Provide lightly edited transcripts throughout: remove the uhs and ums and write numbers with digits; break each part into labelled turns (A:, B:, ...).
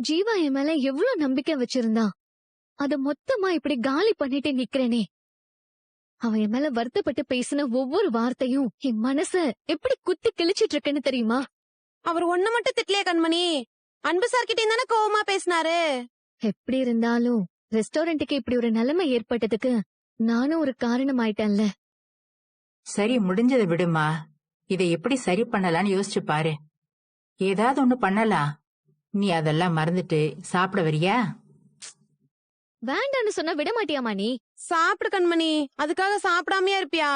A: ஜீவா என் மேல எவ்வளவு நம்பிக்கை வச்சிருந்தான். அத மொத்தமா இப்படி காலி பண்ணிட்டு நிக்கிறேனே. அவன் என் மேல வருத்தப்பட்டு பேசின ஒவ்வொரு வார்த்தையும் என் மனச எப்படி குத்தி கிழிச்சிட்டு இருக்குன்னு தெரியுமா?
B: அவர் ஒண்ணு மட்டும் திட்டலையே கண்மணி, அன்பு சார் கிட்ட தானே கோவமா பேசினாரு.
A: எப்படி இருந்தாலும் ரெஸ்டாரண்ட்டுக்கு இப்படி ஒரு நிலைமை ஏற்பட்டதுக்கு நானும் ஒரு காரணம் ஆயிட்டேன்ல.
C: சரி, முடிஞ்சதை விடுமா. இதை எப்படி சரி பண்ணலான்னு யோசிச்சு பாரு. ஏதாவது ஒண்ணு பண்ணலாம். நீ அதெல்லாம் மறந்துட்டு சாப்பிட வரியா?
A: வேண்டான்னு சொன்னா விட மாட்டியாமா நீ?
B: சாப்பிடு கண்மணி, அதுக்காக சாப்பிடாமையா இருப்பியா?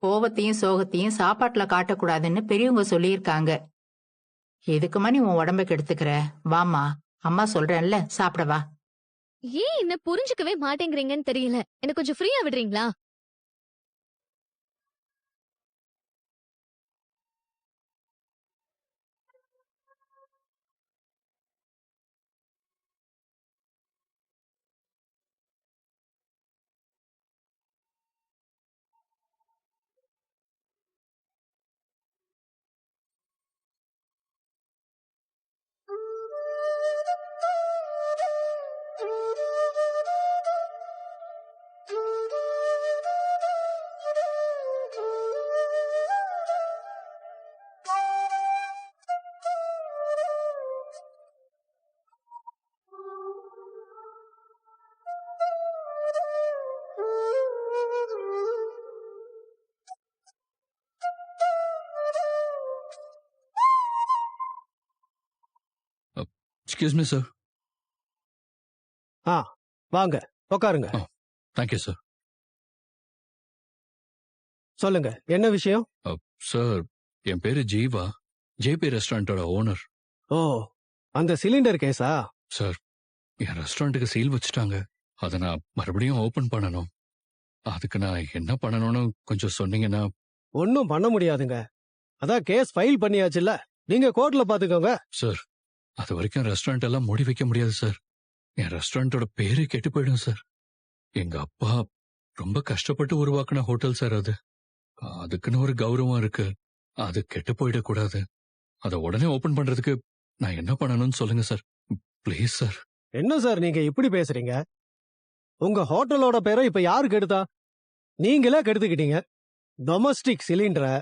C: கோவத்தையும் சோகத்தையும் சாப்பாட்டுல காட்டக்கூடாதுன்னு பெரியவங்க சொல்லியிருக்காங்க. எதுக்குமா நீ உன் உடம்ப கெடுத்துக்கிற? வாமா, அம்மா சொல்றேன்ல, சாப்பிட வா.
A: ஏன் என்ன புரிஞ்சுக்கவே மாட்டேங்கிறீங்கன்னு தெரியல. எனக்கு கொஞ்சம் ஃப்ரீயா விடுறீங்களா?
D: Excuse me, sir.
E: வாங்க உட்காருங்க.
D: Thank you, sir.
E: சொல்லுங்க, என்ன விஷயம்?
D: சார், என் பேரு ஜீவா, ஜேபி ரெஸ்டாரண்டோட ஓனர்.
E: ஓ, அந்த சிலிண்டர் கேஸா?
D: சார், என் ரெஸ்டாரண்ட்டுக்கு சீல் வச்சுட்டாங்க. அதை நான் மறுபடியும் ஓபன் பண்ணணும். அதுக்கு நான் என்ன பண்ணணும்னு கொஞ்சம் சொன்னீங்கன்னா.
E: ஒன்னும் பண்ண முடியாதுங்க. அதான் கேஸ் ஃபைல் பண்ணியாச்சுல்ல, நீங்க கோர்ட்ல பாத்துக்கோங்க.
D: சார், அது வரைக்கும் ரெஸ்டாரண்ட் எல்லாம் மூடி வைக்க முடியாது சார். என் ரெஸ்டாரண்டோட பேரே கெட்டு போயிடும் சார். எங்க அப்பா ரொம்ப கஷ்டப்பட்டு உருவாக்குன ஹோட்டல் சார் அது. அதுக்குன்னு ஒரு கௌரவம் இருக்கு. அது கெட்டு போயிடக்கூடாது. அதை உடனே ஓபன் பண்றதுக்கு நான் என்ன பண்ணணும்னு சொல்லுங்க சார், பிளீஸ் சார்.
E: என்ன சார் நீங்க இப்படி பேசுறீங்க? உங்க ஹோட்டலோட பேரை இப்ப யாரு கெடுத்தா? நீங்களே கெடுத்துக்கிட்டீங்க. டொமஸ்டிக் சிலிண்டரை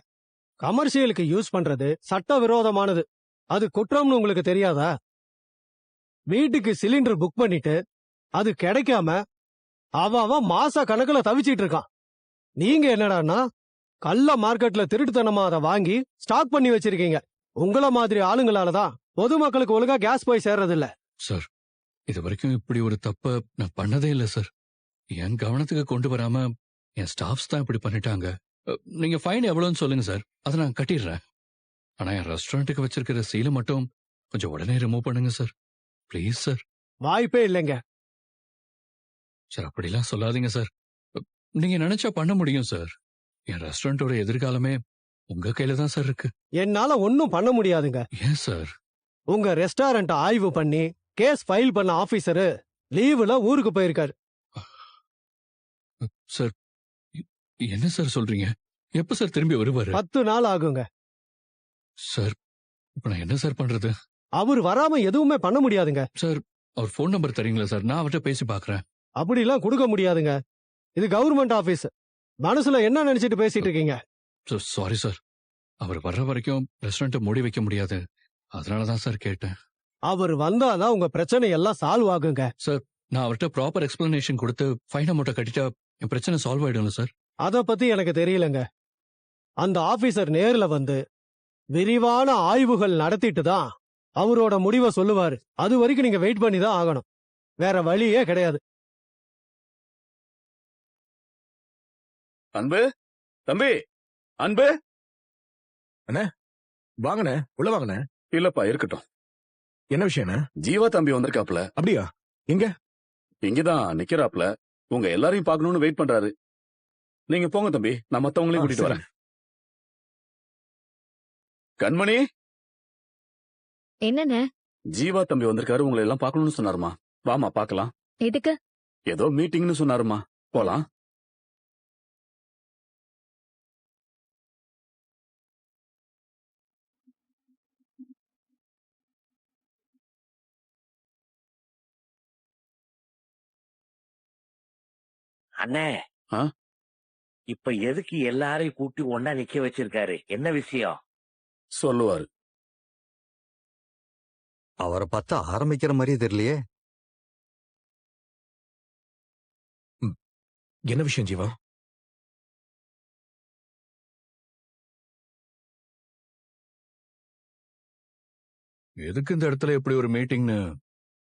E: கமர்ஷியலுக்கு யூஸ் பண்றது சட்டவிரோதமானது. அது குற்றம்னு உங்களுக்கு தெரியாதா? வீட்டுக்கு சிலிண்டர் புக் பண்ணிட்டு அது கிடைக்காம அவன் மாச கணக்குல தவிச்சிட்டு இருக்கான். நீங்க என்னடான்னா கள்ள மார்க்கெட்ல திருட்டுத்தனமா அதை வாங்கி ஸ்டாக் பண்ணி வச்சிருக்கீங்க. உங்கள மாதிரி ஆளுங்களாலதான் பொதுமக்களுக்கு ஒழுங்கா கேஸ் போய் சேர்றது இல்ல.
D: சார், இது வரைக்கும் இப்படி ஒரு தப்ப நான் பண்ணதே இல்ல சார். என் கவனத்துக்கு கொண்டு வராம என் ஸ்டாஃப்ஸ் தான் இப்படி பண்ணிட்டாங்க. நீங்க ஃபைன் எவ்வளவுன்னு சொல்லுங்க சார், அதை நான் கட்டிடுறேன். ஆனா என் ரெஸ்டாரண்ட்டுக்கு வச்சிருக்கிற சீலை மட்டும் கொஞ்சம் உடனே ரிமூவ் பண்ணுங்க சார், பிளீஸ் சார்.
E: வாய்ப்பே இல்லைங்க
D: சார். அப்படிலாம் சொல்லாதீங்க சார். நீங்க நினைச்சா பண்ண முடியும் சார். என் ரெஸ்டாரண்டோட எதிர்காலமே உங்க கையில தான் சார் இருக்கு.
E: என்னால ஒன்னும் பண்ண முடியாதுங்க.
D: ஏன் சார்?
E: உங்க ரெஸ்டாரண்ட் ஆய்வு பண்ணி கேஸ் ஃபைல் பண்ண ஆபீசரு லீவுல ஊருக்கு போயிருக்காரு.
D: சார், என்ன சார் சொல்றீங்க? எப்ப சார் திரும்பி வருவாரு?
E: 10 நாள் ஆகுங்க.
D: சார், இப்ப நான் என்ன சார் பண்றது?
E: அவர் வராம எதுவுமே பண்ண முடியாதுங்க.
D: சார், அவர் போன் நம்பர் தரீங்களா சார்? நான் அவர்கிட்ட பேசி பாக்குறேன்.
E: அப்படிலாம் கொடுக்க முடியாதுங்க. இது கவர்மெண்ட் ஆபீஸ். மனசுல என்ன நினைச்சிட்டு பேசிட்டு இருக்கீங்க?
D: சாரி சார், அவர் வர்ற வரைக்கும் ரெஸ்டாரண்ட் மூடி வைக்க முடியாது. அதனாலதான் சார் கேட்டேன்.
E: அவர் வந்தாதான் உங்க பிரச்சனை எல்லாம் சால்வ் ஆகுங்க.
D: சார், நான் அவர்கிட்ட ப்ராப்பர் எக்ஸ்பிளனேஷன் கொடுத்து ஃபைன் அமௌண்ட்டை கட்டிட்டா என் பிரச்சனை சால்வ் ஆயிடும் சார்.
E: அத பத்தி எனக்கு தெரியலங்க. அந்த ஆபீசர் நேர்ல வந்து விரிவான ஆய்வுகள் நடத்திட்டு தான் அவரோட முடிவை சொல்லுவாரு. அது வரைக்கும் நீங்க வெயிட் பண்ணி தான் ஆகணும். வேற வழியே கிடையாது.
F: அன்பு, தம்பி, அன்பு. அண்ணே, வாங்கண்ணே, உள்ள வாங்கண்ணே. இல்லப்பா, இருக்கட்டும். என்ன விஷயம்? ஜீவா தம்பி வந்திருக்காப்ல. அப்படியா? எங்க? இங்கதான் நிக்கிறாப்ல. உங்க எல்லாரையும் பாக்கணும்னு வெயிட் பண்றாரு. நீங்க போங்க தம்பி, நான் மத்தவங்களையும் கூட்டிட்டு வரேன். கண்மணி,
A: என்னண்ணே?
F: ஜீவா தம்பி வந்திருக்காரு, உங்களை எல்லாம் பாக்கணும்னு சொன்னாருமா. வாமா பாக்கலாம்.
A: எதுக்கு?
F: ஏதோ மீட்டிங்னு சொன்னாருமா. போலாம்.
G: அண்ணே
F: ஆ?
G: இப்ப எதுக்கு எல்லாரையும் கூட்டி ஒன்னா நிக்க வச்சிருக்காரு? என்ன விஷயம்?
F: சொல்லுவாரு.
H: அவரை பார்த்தா ஆரம்பிக்கிற மாதிரியே தெரியலையே.
F: என்ன விஷயம் ஜீவா?
D: எதுக்கு இந்த இடத்துல இப்படி ஒரு மீட்டிங்னு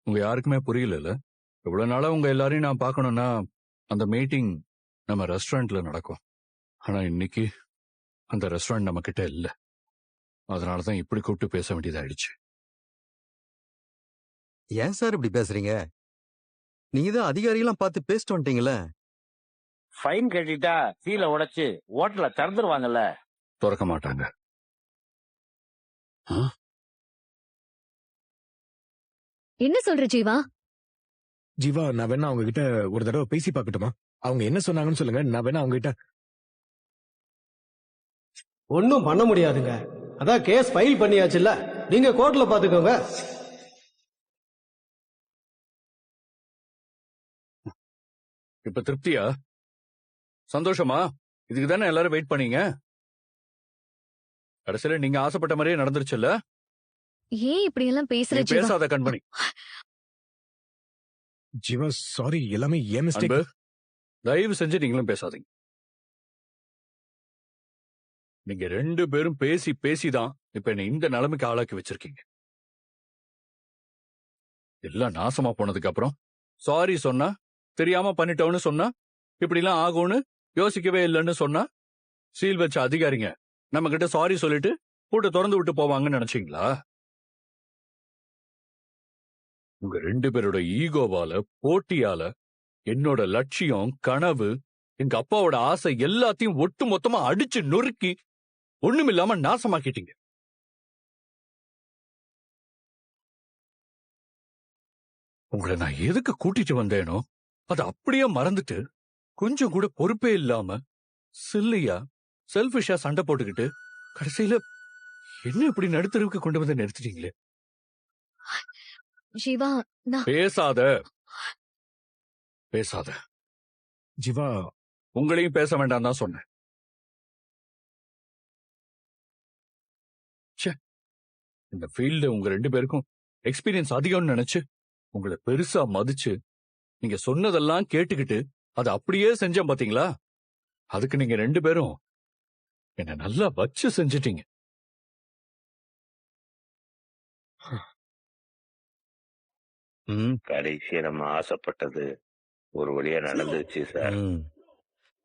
D: உங்க யாருக்குமே புரியல. இவ்வளவு நாளா உங்க எல்லாரையும் நான் பார்க்கணும்னா அந்த மீட்டிங் நம்ம ரெஸ்டாரண்ட்ல நடக்கும். ஆனா இன்னைக்கு அந்த ரெஸ்டாரண்ட் நம்ம கிட்ட இல்ல. அதனாலதான் இப்படி கூப்பிட்டு பேச வேண்டியதாயிடுச்சு.
H: ஏன் சார் இப்படி பேசுறீங்க? நீங்க தான் அதிகாரிகளாம் பார்த்து பேசிட்டு வந்துட்டீங்களே.
G: ஃபைன் கட்டிட்டா சீல உடைச்சு ஓட்டல திறந்துருவாங்கல்ல.
D: திறக்க மாட்டாங்க.
A: என்ன சொல்ற ஜீவா?
F: ஜீவா, நான் வேணா அவங்க கிட்ட ஒரு தடவை பேசி பார்க்கட்டுமா? அவங்க என்ன சொன்னாங்கன்னு சொல்லுங்க. நான் வேணா அவங்க கிட்ட.
E: ஒன்னும் பண்ண முடியாதுங்க. அதான் கேஸ் ஃபைல் பண்ணியாச்சுல்ல, நீங்க கோர்ட்ல பாத்துக்கோங்க.
D: இப்ப திருப்தியா? சந்தோஷமா? இதுக்கு தானே எல்லாரும் வெயிட் பண்ணீங்க. கடைசியில நீங்க ஆசைப்பட்ட மாதிரியே நடந்துருச்சுல்ல.
A: ஏன் இப்படி எல்லாம் பேசுற
D: நீ
A: ஜீவா?
D: பேசாத கண்மணி.
F: ஜீவா சாரி, எல்லாமே ஏன்
D: அன்பு,
F: மிஸ்டேக்.
D: தயவு செஞ்சு நீங்களும் பேசாதீங்க. நீங்க 2 பேரும் பேசி பேசிதான் இப்ப என்ன இந்த நிலைமைக்கு ஆளாக்கி வச்சிருக்கீங்க. எல்லாம் நாசமா போனதுக்கு அப்புறம் சாரி சொன்னா, தெரியாம பண்ணிட்டோம்னு சொன்னா, இப்படி எல்லாம் ஆகும்னு யோசிக்கவே இல்லைன்னு சொன்னா, சீல் வச்ச அதிகாரிங்க நம்ம கிட்ட சாரி சொல்லிட்டு பூட்டை திறந்து விட்டு போவாங்கன்னு நினைச்சீங்களா? உங்க 2 பேரோட ஈகோவால, போட்டியால என்னோட லட்சியம், கனவு, எங்க அப்பாவோட ஆசை எல்லாத்தையும் ஒட்டு மொத்தமா அடிச்சு நொறுக்கி ஒண்ணுமில்லாம நாசமாக்கிட்டீங்க. உங்களை நான் எதுக்கு கூட்டிட்டு வந்தேனோ அதை அப்படியே மறந்துட்டு, கொஞ்சம் கூட பொறுப்பே இல்லாம சில்லியா செல்ஃபிஷா சண்டை போட்டுக்கிட்டு கடைசியில என்ன இப்படி நடுத்தருவுக்கு கொண்டு வந்து நிறுத்திட்டீங்களே.
A: ஜீவா, நான்
D: பேசாத பேசாத.
F: ஜீவா,
D: உங்களையும் பேச வேண்டாம் தான் சொன்னேன். இந்த ஃபீல்டு உங்க 2 பேருக்கும் எக்ஸ்பீரியன்ஸ் அதிகம்னு நினைச்சு உங்களை பெருசா மதிச்சு நீங்க சொன்னதெல்லாம் கேட்டுக்கிட்டு அதை அப்படியே செஞ்சேன் பாத்தீங்களா? அதுக்கு நீங்க 2 பேரும் என்ன நல்லா வச்சு செஞ்சிட்டீங்க.
G: கடைசியா நம்ம ஆசைப்பட்டது ஒரு வழியா நடந்துச்சு சார்.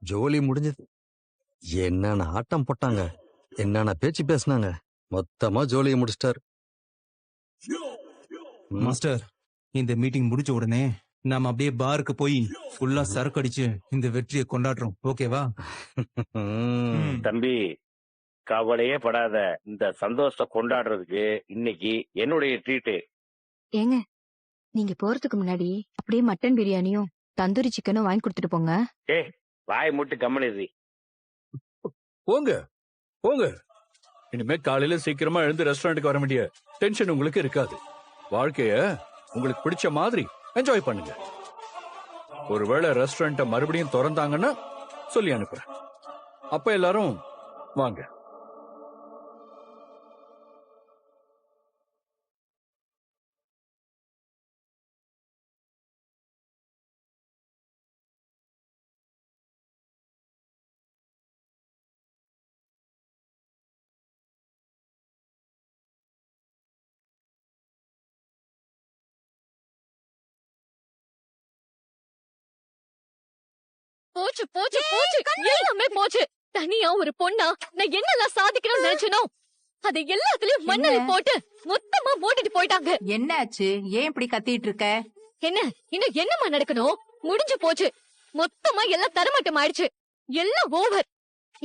H: ஜோலி முடிஞ்சது. என்னென்ன ஆட்டம் போட்டாங்க, என்னென்ன பேச்சு பேசினாங்க, மொத்தமா ஜோலியை முடிச்சிட்டாரு.
I: மாஸ்டர், இந்த மீட்டிங் முடிச்ச உடனே நாம அப்படியே பாருக்கு போய் ஃபுல்லா சரக்கு அடிச்சு இந்த வெற்றியை கொண்டாடுறோம். ஓகேவா?
G: தம்பி, கவலையே படாத. இந்த சந்தோஷத்தை கொண்டாடுறதுக்கு இன்னைக்கு என்னுடைய ட்ரீட்டு.
J: ஏங்க, நீங்க போறதுக்கு முன்னாடி அப்படியே மட்டன் பிரியாணியும் தந்தூரி சிக்கனும் வாங்கி கொடுத்துட்டு போங்க.
G: வாய் மூட்டு கம்மனிதி.
D: போங்க போங்க. இனிமே காலையில சீக்கிரமா எழுந்து ரெஸ்டாரண்ட்டுக்கு வர வேண்டிய டென்ஷன் உங்களுக்கு இருக்காது. வாழ்க்கைய உங்களுக்கு பிடிச்ச மாதிரி என்ஜாய் பண்ணுங்க. ஒருவேளை ரெஸ்டாரண்ட்டை மறுபடியும் திறந்தாங்கன்னா சொல்லி அனுப்புறேன். அப்ப எல்லாரும் வாங்க.
A: போச்சு போச்சு போச்சு, எல்லாமே போச்சு. தனியா ஒரு பொண்ணா நான் என்னெல்லாம் சாதிக்கணும்னு நினைச்சனோ அதை எல்லாத்துலயும் மண்ணலி போட்டு மொத்தமா மூடிட்டு போயிட்டாங்க.
C: என்னாச்சு? ஏன் இப்படி கத்திட்டு இருக்க?
A: என்ன இன்னும் என்னமா நடக்கணும்? முடிஞ்சு போச்சு. மொத்தமா எல்லாம் தரமட்டம் ஆயிடுச்சு. எல்லாம் ஓவர்.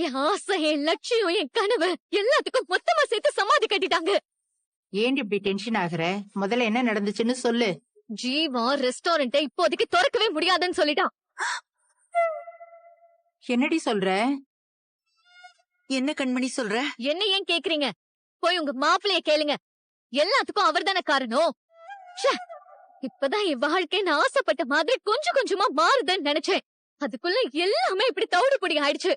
A: என் ஆசை, என் லட்சியம், என் கனவு எல்லாத்துக்கும் மொத்தமா சேர்த்து சமாதி கட்டிட்டாங்க.
C: ஏன் இப்படி டென்ஷன் ஆகுற? முதல்ல என்ன நடந்துச்சுன்னு சொல்லு.
A: ஜீவா ரெஸ்டாரண்ட்டை இப்போதைக்கு திறக்கவே முடியாதுன்னு சொல்லிட்டான்.
C: என்னடி சொல்ற?
B: என்ன கண்மணி சொல்ற?
A: என்ன ஏன் கேக்குறீங்க? போய் உங்க மாப்பிளைய கேளுங்க. எல்லாத்துக்கும் அவர்தானே காரணம். ச்சே, இப்பதான் என் வாழ்க்கை நான் ஆசைப்பட்ட மாதிரி கொஞ்சம் கொஞ்சமா மாறுதுன்னு நினைச்சேன். அதுக்குள்ள எல்லாமே இப்படி தவிடு பொடி ஆயிடுச்சு.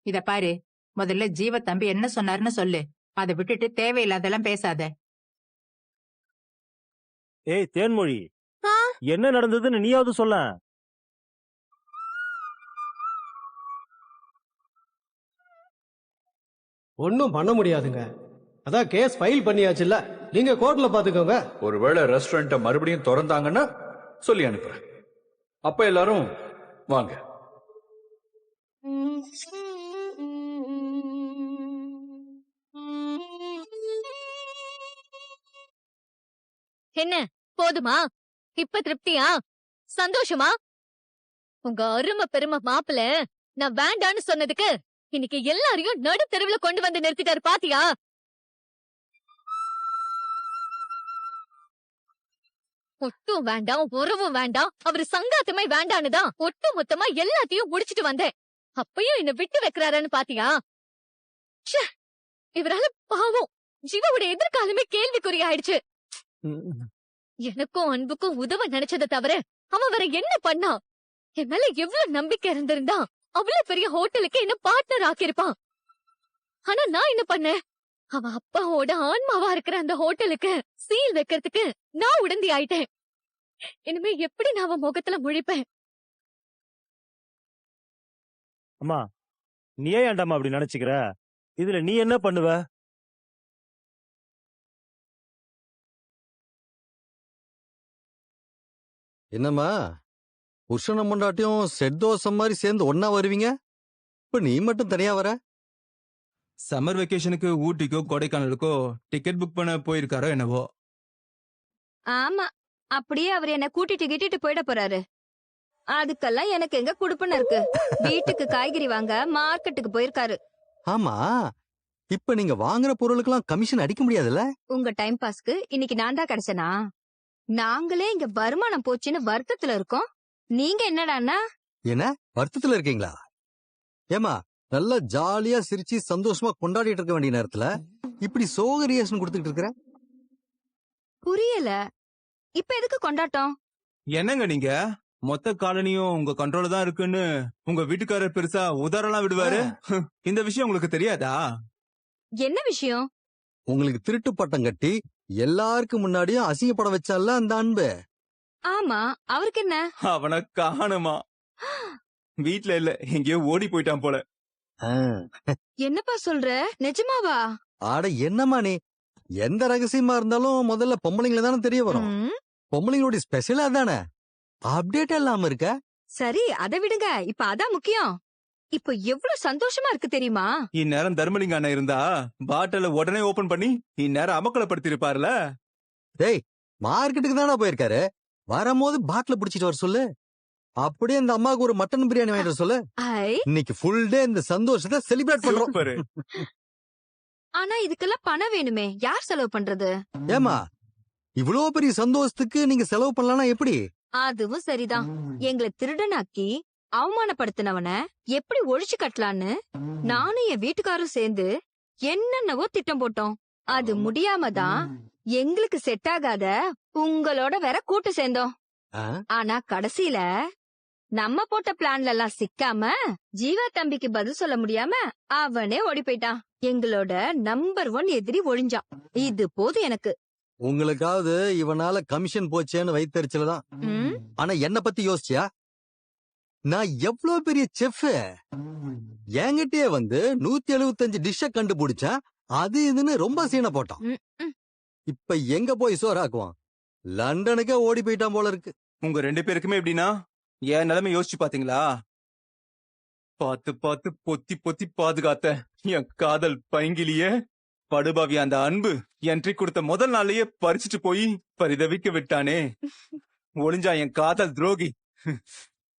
C: இத பாரு, முதல்ல ஜீவ தம்பி என்ன சொன்னாருன்னு சொல்லு. அதை விட்டுட்டு தேவையில்லாதெல்லாம் பேசாத.
K: ஏய் தேன்மொழி,
B: ஆ?
K: என்ன நடந்ததுன்னு நீயாவது சொல்ல.
E: ஒன்னும் பண்ண முடியாதுங்க. அதான் கேஸ் ஃபைல் பண்ணியாச்சுல்ல, நீங்க கோர்ட்ல பாத்துக்கோங்க.
D: ஒருவேளை ரெஸ்டாரண்ட்ட மறுபடியும் திறந்தாங்கன்னா சொல்லி அனுப்புறேன். அப்ப எல்லாரும் வாங்க.
A: என்ன போதுமா? இப்ப திருப்தியா? சந்தோஷமா? உங்க அருமை பெருமை மாப்பிள நான் வேண்டான்னு சொன்னதுக்கு இன்னைக்கு எல்லாரையும் நடு தெருவுல கொண்டு வந்து நிறுத்திட்டாரு பாத்தியா? ஒட்டும் வேண்டாம், உறவும் வேண்டாம், அவரு சங்காத்தமே வேண்டான்னுதான் ஒட்டு மொத்தமா எல்லாத்தையும் முடிச்சிட்டு வந்தேன். அப்பயும் என்ன விட்டு வைக்கிறாருன்னு பாத்தியா? ச்சே, இவரால பாவம் ஜீவாவோட எதிர்காலமே கேள்விக்குறி ஆயிடுச்சு. எனக்கும் அன்புக்கும் உதவ நினைச்சதை தவிர அவன் வேற என்ன பண்ணா? என் மேல எவ்வளவு நம்பிக்கை இருந்திருந்தா அவ்வளவு பெரிய ஹோட்டலுக்கு என்ன பார்ட்னர் ஆக்கியிருப்பான். ஆனா நான் என்ன பண்ணேன்? அவன் அப்பாவோட ஆன்மாவா இருக்கிற அந்த ஹோட்டலுக்கு சீல் வைக்கிறதுக்கு நான் உடந்தி ஆயிட்டேன். இனிமே எப்படி நான் அவன் முகத்துல முழிப்பேன்?
K: அம்மா, நீ ஏன்டாமா அப்படி நினைச்சுக்கிற? இதுல நீ என்ன பண்ணுவ?
H: என்னம்மா புருஷனும் பொண்டாட்டியும் செட் தோசை மாதிரி சேர்ந்து ஒன்னா வருவீங்க, இப்ப நீ மட்டும் தனியா வர?
I: சம்மர் வெக்கேஷனுக்கு ஊட்டிக்கோ கொடைக்கானலுக்கோ டிக்கெட் புக் பண்ண போயிருக்காரோ என்னவோ.
J: ஆமா, அப்படியே அவர் என்ன கூட்டிட்டு கிட்டிட்டு போயிட போறாரு. அதுக்கெல்லாம் எனக்கு எங்க குடுப்பன இருக்கு. வீட்டுக்கு காய்கறி வாங்க மார்க்கெட்டுக்கு போயிருக்காரு.
H: ஆமா, இப்ப நீங்க வாங்குற பொருளுக்கெல்லாம் கமிஷன் அடிக்க முடியாதுல்ல?
J: உங்க டைம் பாஸ்க்கு இன்னைக்கு நான் தான் கிடைச்சனா? நாங்களே இங்க வருமானம் போச்சுன்னு வருத்தத்துல இருக்கோம். நீங்க என்னடான்னா
H: என்ன வருத்தத்துல இருக்கீங்களா? ஏமா, நல்லா ஜாலியா சிரிச்சு சந்தோஷமா கொண்டாடிட்டு இருக்க வேண்டிய நேரத்துல இப்படி சோக ரியாக்ஷன் கொடுத்துட்டு இருக்கிற?
J: புரியல. இப்ப எதுக்கு கொண்டாட்டம்?
I: என்னங்க நீங்க மொத்த காலனியும் உங்க கண்ட்ரோல தான் இருக்குன்னு உங்க வீட்டுக்காரர் பெருசா உதாரணம் விடுவாரு. இந்த விஷயம் உங்களுக்கு தெரியாதா?
J: என்ன விஷயம்?
H: உங்களுக்கு திருட்டு பட்டம் கட்டி எல்லாருக்கும் முன்னாடியும் அசிங்கப்பட வச்சால அந்த அன்பு.
J: ஆமா, அவருக்கு என்ன?
I: அவனை காணுமா? வீட்ல இல்ல, எங்கேயோ ஓடி போயிட்டான் போல.
J: என்னப்பா சொல்ற? நிஜமாவா?
H: ஆட என்னம்மா நீ, எந்த ரகசியமா இருந்தாலும் முதல்ல பொம்பளைங்களை தானே தெரிய வரும்.
J: ம்,
H: பொம்பளைங்களுடைய ஸ்பெஷலா தானே அப்டேட் இல்லாம இருக்க.
J: சரி, அதை விடுங்க. இப்ப அதான் முக்கியம். இப்ப எவ்வளவு சந்தோஷமா இருக்கு தெரியுமா?
I: இந்நேரம் தர்மலிங்க அண்ணன் இருந்தா பாட்டில உடனே ஓபன் பண்ணி இந்நேரம் அமக்கலப்படுத்தி இருப்பாருல.
H: டேய், மார்க்கெட்டுக்கு தானே போயிருக்காரு, வரும்போது பாட்டில புடிச்சிட்டு வர சொல்லு. அப்படியே அந்த அம்மாவுக்கு ஒரு மட்டன் பிரியாணி வாங்கிட்டு வர சொல்லு.
J: ஐ,
H: இன்னைக்கு ஃபுல் டே இந்த சந்தோஷத்தை செலிப்ரேட் பண்றோம்.
I: சூப்பரு.
J: ஆனா இதுக்கெல்லாம் பணம் வேணுமே. யார் செலவு பண்றது?
H: ஏமா, இவ்வளவு பெரிய சந்தோஷத்துக்கு நீங்க செலவு பண்ணலன்னா எப்படி?
J: அதுவும் சரிதான். எங்களை திருடனாக்கி அவமானப்படுத்தினவன எப்படி ஒழிச்சு கட்டலான்னு நானும் என் வீட்டுக்காரும் சேர்ந்து என்னென்னவோ திட்டம் போட்டோம். அது முடியாம தான் எங்களுக்கு செட் ஆகாத உங்களோட வேற கூட்டு சேர்ந்தோம்.
H: ஆ?
J: ஆனா கடைசியில நம்ம போட்ட பிளான்ல எல்லாம் சிக்காம ஜீவா தம்பிக்கு பதில் சொல்ல முடியாம அவனே ஓடி போயிட்டான். எங்களோட நம்பர் 1 எதிரி ஒழிஞ்சான். இது போதும் எனக்கு.
H: உங்களுக்காவது இவனால கமிஷன் போச்சேன்னு வைத்தறிச்சலதான்.
J: ம்,
H: ஆனா என்ன பத்தி யோசிச்சியா? நான் எவ்வளவு பெரிய செஃப், என்கிட்டயே வந்து 175 டிஷ்ஷ கண்டுபிடிச்சேன். அது இதுன்னு ரொம்ப சீனை போட்டான்.
J: ம், ம்.
H: இப்ப எங்க போய் சோறாக்குவான்? லண்டனுக்கே ஓடி போயிட்டான் போல இருக்கு.
I: உங்க 2 பேருக்குமே எப்படின்னா என் நிலைமை யோசிச்சு பாத்தீங்களா? பார்த்து பார்த்து பொத்தி பொத்தி பாதுகாத்த என் காதல் பைங்கிலியே படுபாவி அந்த அன்பு என்ட்ரி கொடுத்த முதல் நாள்லயே பறிச்சுட்டு போய் பரிதவிக்க விட்டானே. ஒளிஞ்சா என் காதல் துரோகி.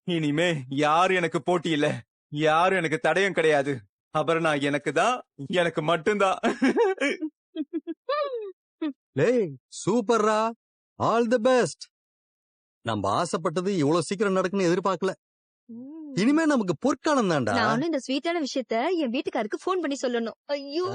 I: இனிமே யாரு எனக்கு போட்டி இல்ல, யாரும் எனக்கு தடயம் கிடையாது. அப்புறம் நான் எனக்கு தான், எனக்கு மட்டும்தான்.
H: லேய், சூப்பர்ரா, ஆல் தி பெஸ்ட். நம்ம ஆசைப்பட்டது இவ்வளவு சீக்கிரம் நடக்குன்னு எதிர்பார்க்கல. இனிமே நமக்கு பொற்காலம் தான்டா.
J: நானும் இந்த ஸ்வீட்டான விஷயத்த என் வீட்டுக்காருக்கு போன் பண்ணி சொல்லணும். ஐயோ